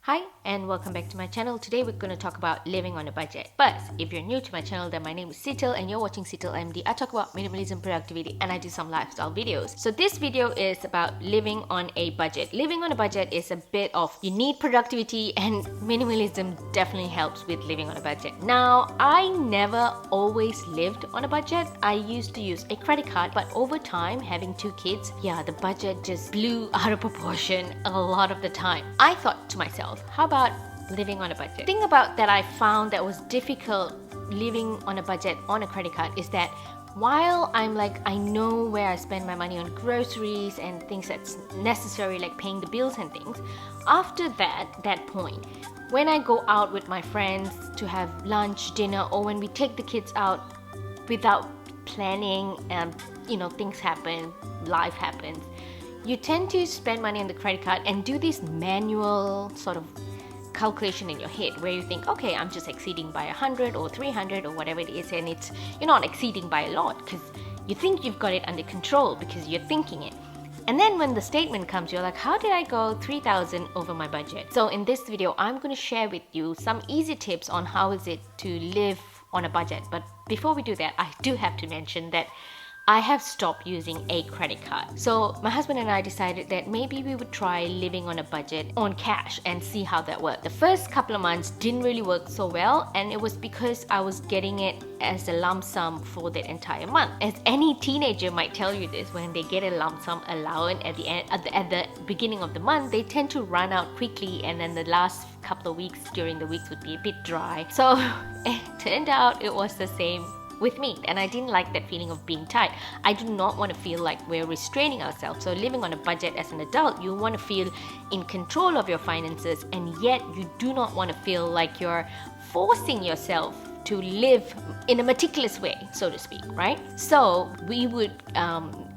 Hi and welcome back to my channel. Today we're going to talk about living on a budget. But if you're new to my channel, then my name is Seetal and you're watching Seetal MD. I talk about minimalism, productivity, and I do some lifestyle videos. So this video is about living on a budget. Living on a budget is a bit of, you need productivity, and minimalism definitely helps with living on a budget. Now, I never always lived on a budget. I used to use a credit card, but over time, having two kids, the budget just blew out of proportion a lot of the time. I thought to myself, how about living on a budget? The thing about that I found that was difficult living on a budget on a credit card is that while I know where I spend my money on groceries and things that's necessary, like paying the bills and things, after that point, when I go out with my friends to have lunch, dinner, or when we take the kids out without planning and things happen, life happens, you tend to spend money on the credit card and do this manual sort of calculation in your head where you think, okay, I'm just exceeding by 100 or 300 or whatever it is, and you're not exceeding by a lot because you think you've got it under control because you're thinking it. And then when the statement comes, you're like, how did I go 3,000 over my budget? So in this video, I'm going to share with you some easy tips on how is it to live on a budget. But before we do that, I do have to mention that I have stopped using a credit card. So my husband and I decided that maybe we would try living on a budget on cash and see how that worked. The first couple of months didn't really work so well, and it was because I was getting it as a lump sum for the entire month. As any teenager might tell you this, when they get a lump sum allowance at the beginning of the month, they tend to run out quickly, and then the last couple of weeks during the weeks would be a bit dry. So it turned out it was the same with me, and I didn't like that feeling of being tight. I do not want to feel like we're restraining ourselves. So living on a budget as an adult, you want to feel in control of your finances, and yet you do not want to feel like you're forcing yourself to live in a meticulous way, so to speak, right? So we would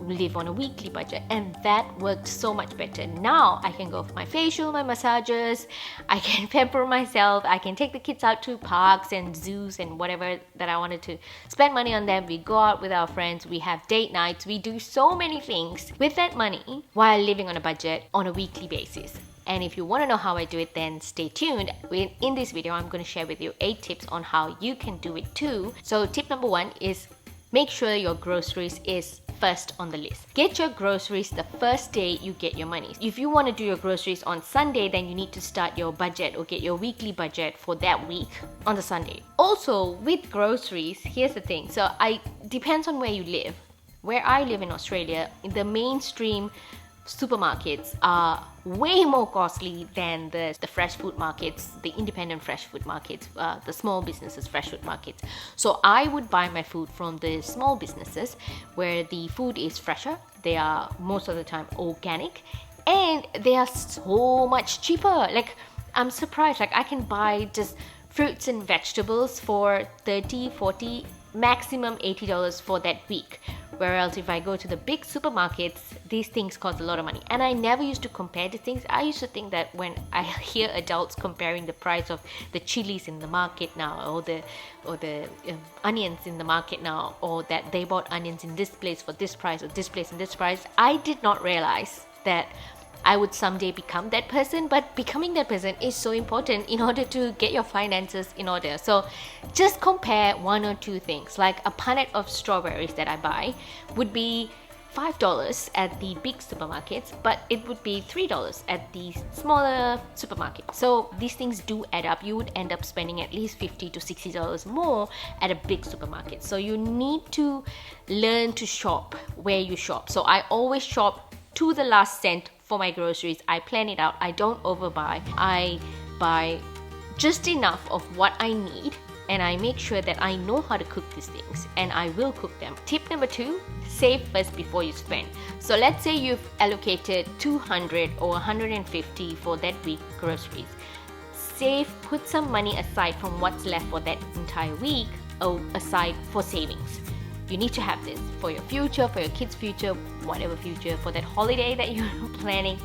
live on a weekly budget, and that worked so much better. Now I can go for my facial, my massages, I can pamper myself, I can take the kids out to parks and zoos and whatever that I wanted to spend money on them. We go out with our friends, we have date nights, we do so many things with that money while living on a budget on a weekly basis. And if you want to know how I do it, then stay tuned. In this video, I'm going to share with you 8 tips on how you can do it too. So tip number 1 is make sure your groceries is first on the list. Get your groceries the first day you get your money. If you want to do your groceries on Sunday, then you need to start your budget or get your weekly budget for that week on the Sunday. Also, with groceries, here's the thing. So depends on where you live. Where I live in Australia, the mainstream supermarkets are way more costly than the fresh food markets, the independent fresh food markets, the small businesses fresh food markets. So I would buy my food from the small businesses where the food is fresher, they are most of the time organic, and they are so much cheaper. Like, I'm surprised, like I can buy just fruits and vegetables for $30, $40, maximum $80 for that week. Whereas if I go to the big supermarkets, these things cost a lot of money. And I never used to compare the things. I used to think that when I hear adults comparing the price of the chilies in the market now, or the onions in the market now, or that they bought onions in this place for this price, or this place in this price, I did not realize that I would someday become that person. But becoming that person is so important in order to get your finances in order. So just compare 1 or 2 things. Like a punnet of strawberries that I buy would be $5 at the big supermarkets, but it would be $3 at the smaller supermarket. So these things do add up. You would end up spending at least $50 to $60 more at a big supermarket. So you need to learn to shop where you shop. So I always shop to the last cent for my groceries. I plan it out. I don't overbuy. I buy just enough of what I need, and I make sure that I know how to cook these things, and I will cook them. Tip number 2, save first before you spend. So let's say you've allocated $200 or $150 for that week groceries. Save, put some money aside from what's left for that entire week, or aside for savings. You need to have this for your future, for your kids' future, whatever future, for that holiday that you're planning.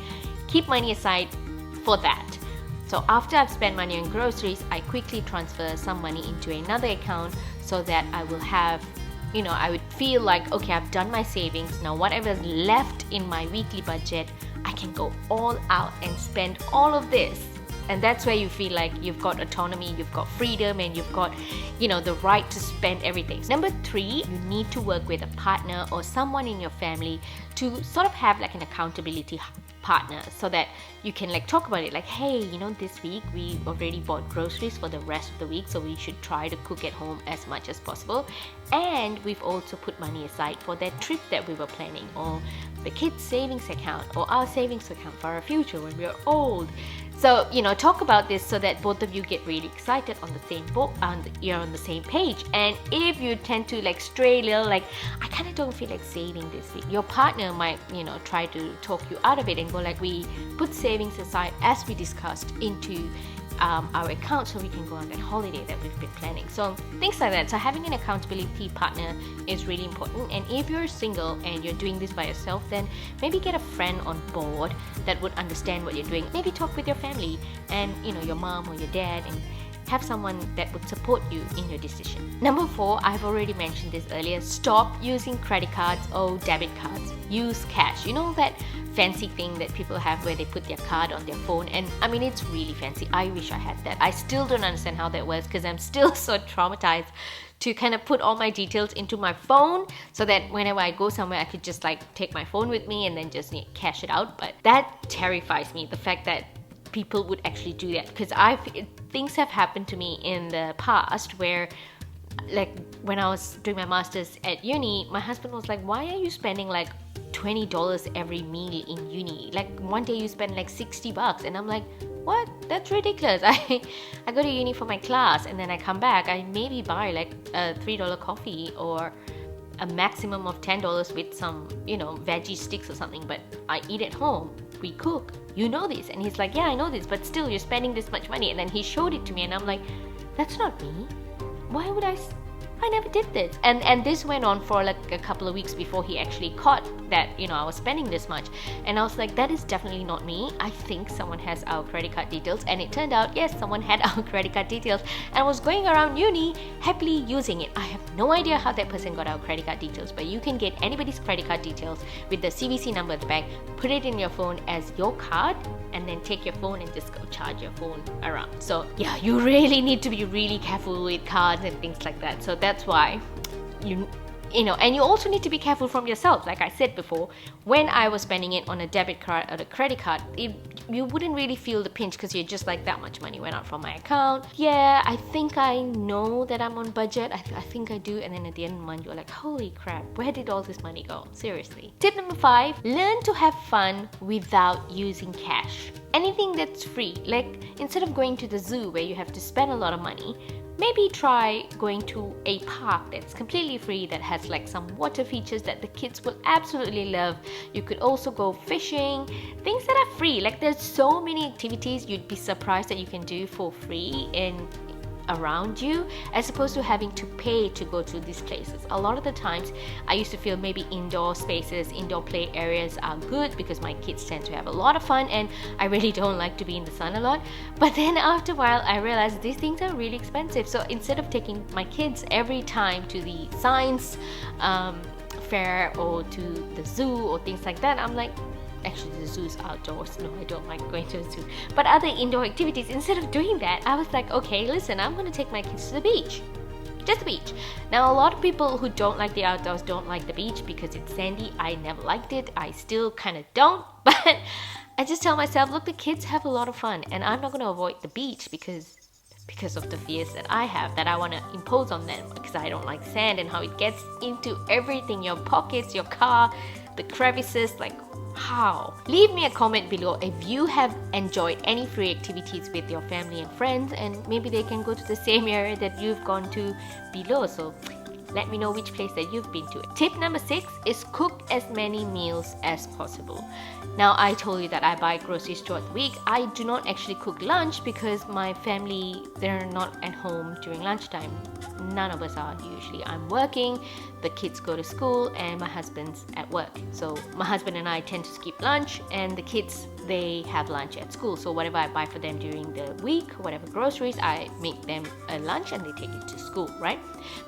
Keep money aside for that. So after I've spent money on groceries, I quickly transfer some money into another account so that I will have, I would feel like, okay, I've done my savings. Now whatever's left in my weekly budget, I can go all out and spend all of this And that's where you feel like you've got autonomy, you've got freedom, and you've got, the right to spend everything. Number 3, you need to work with a partner or someone in your family to sort of have like an accountability partner, so that you can like talk about it, like, hey, this week we already bought groceries for the rest of the week, so we should try to cook at home as much as possible, and we've also put money aside for that trip that we were planning, or the kids savings account, or our savings account for our future when we are old. So talk about this so that both of you get really excited on the same boat, you're on the same page. And if you tend to like stray a little, like, I kind of don't feel like saving this week, your partner might try to talk you out of it and go like, we put savings aside as we discussed into our account so we can go on that holiday that we've been planning. So things like that. So having an accountability partner is really important. And if you're single and you're doing this by yourself, then maybe get a friend on board that would understand what you're doing. Maybe talk with your family and your mom or your dad, and have someone that would support you in your decision. Number 4, I've already mentioned this earlier, stop using credit cards or debit cards. Use cash. That fancy thing that people have where they put their card on their phone, and I mean, it's really fancy. I wish I had that. I still don't understand how that works, because I'm still so traumatized to kind of put all my details into my phone so that whenever I go somewhere I could just like take my phone with me and then just cash it out. But that terrifies me, the fact that people would actually do that, because things have happened to me in the past where, like, when I was doing my master's at uni, my husband was like, why are you spending like $20 every meal in uni? Like, one day you spend like $60, and I'm like, what? That's ridiculous. I go to uni for my class, and then I come back, I maybe buy like a $3 coffee or a maximum of $10 with some veggie sticks or something, but I eat at home, we cook, this. And he's like, yeah, I know this, but still you're spending this much money. And then he showed it to me, and I'm like, that's not me. Why would I never did this. And this went on for like a couple of weeks before he actually caught that I was spending this much. And I was like, that is definitely not me. I think someone has our credit card details. And it turned out, yes, someone had our credit card details and was going around uni happily using it. I have no idea how that person got our credit card details, but you can get anybody's credit card details with the CVC number at the back, put it in your phone as your card, and then take your phone and just go charge your phone around. So yeah, you really need to be really careful with cards and things like that. So that's why and you also need to be careful from yourself. Like I said before, when I was spending it on a debit card or a credit card, you wouldn't really feel the pinch, because you're just like, that much money went out from my account. Yeah, I think I know that I'm on budget. I think I do. And then at the end of the month, you're like, holy crap, where did all this money go? Seriously. Tip number 5, learn to have fun without using cash. Anything that's free, like instead of going to the zoo where you have to spend a lot of money, maybe try going to a park that's completely free, that has like some water features that the kids will absolutely love. You could also go fishing, things that are free. Like, there's so many activities you'd be surprised that you can do for free around you, as opposed to having to pay to go to these places. A lot of the times I used to feel maybe indoor spaces, indoor play areas are good because my kids tend to have a lot of fun, and I really don't like to be in the sun a lot. But then after a while I realized these things are really expensive. So instead of taking my kids every time to the science fair or to the zoo or things like that, I'm like, actually the zoo is outdoors, no, I don't like going to the zoo, but other indoor activities, instead of doing that, I was like, okay, listen, I'm going to take my kids to the beach. Just the beach. Now, a lot of people who don't like the outdoors don't like the beach because it's sandy. I never liked it. I still kind of don't, but I just tell myself, look, the kids have a lot of fun, and I'm not going to avoid the beach because of the fears that I have, that I want to impose on them, because I don't like sand and how it gets into everything, your pockets, your car, the crevices, like, how? Leave me a comment below if you have enjoyed any free activities with your family and friends, and maybe they can go to the same area that you've gone to below. So let me know which place that you've been to. Tip number 6 is cook as many meals as possible. Now, I told you that I buy groceries throughout the week. I do not actually cook lunch because my family, they're not at home during lunchtime. None of us are usually. I'm working, the kids go to school, and my husband's at work. So my husband and I tend to skip lunch, and the kids, they have lunch at school. So whatever I buy for them during the week, whatever groceries, I make them a lunch and they take it to school, right?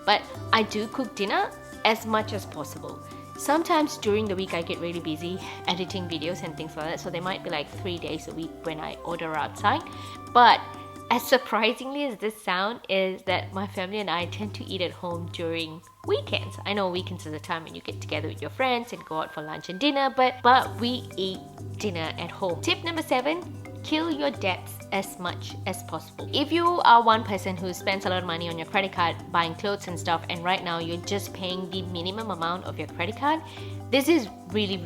But I do cook dinner as much as possible. Sometimes during the week I get really busy editing videos and things like that, so there might be like 3 days a week when I order outside. But as surprisingly as this sound is that my family and I tend to eat at home during weekends. I know weekends is the time when you get together with your friends and go out for lunch and dinner, but we eat dinner at home. Tip number 7, kill your debts as much as possible. If you are one person who spends a lot of money on your credit card buying clothes and stuff, and right now you're just paying the minimum amount of your credit card, this is really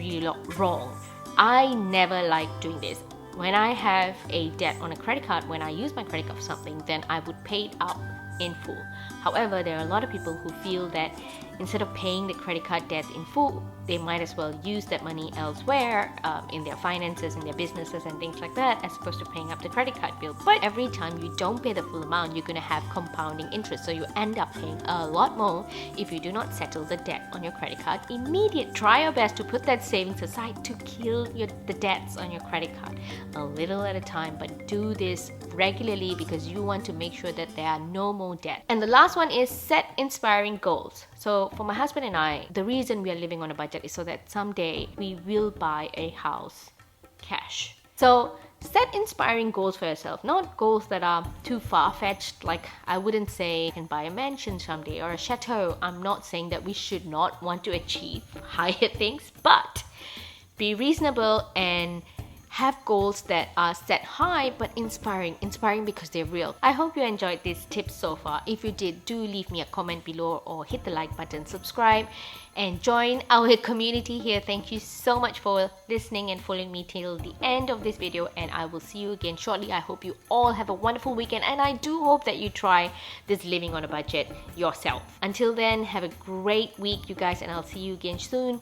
wrong. I never like doing this. When I have a debt on a credit card, when I use my credit card for something, then I would pay it up in full. However, there are a lot of people who feel that instead of paying the credit card debt in full, they might as well use that money elsewhere, in their finances, in their businesses and things like that, as opposed to paying up the credit card bill. But every time you don't pay the full amount, you're going to have compounding interest, so you end up paying a lot more if you do not settle the debt on your credit card immediately. Try your best to put that savings aside to kill the debts on your credit card a little at a time, but do this regularly because you want to make sure that there are no more debt. And the last one is set inspiring goals. So for my husband and I, the reason we are living on a budget is so that someday we will buy a house cash. So set inspiring goals for yourself, not goals that are too far-fetched. Like, I wouldn't say you can buy a mansion someday or a chateau. I'm not saying that we should not want to achieve higher things, but be reasonable and have goals that are set high but inspiring because they're real. I hope you enjoyed these tips so far. If you did, do leave me a comment below or hit the like button, subscribe and join our community here. Thank you so much for listening and following me till the end of this video, and I will see you again shortly. I hope you all have a wonderful weekend, and I do hope that you try this living on a budget yourself. Until then, have a great week, you guys, and I'll see you again soon.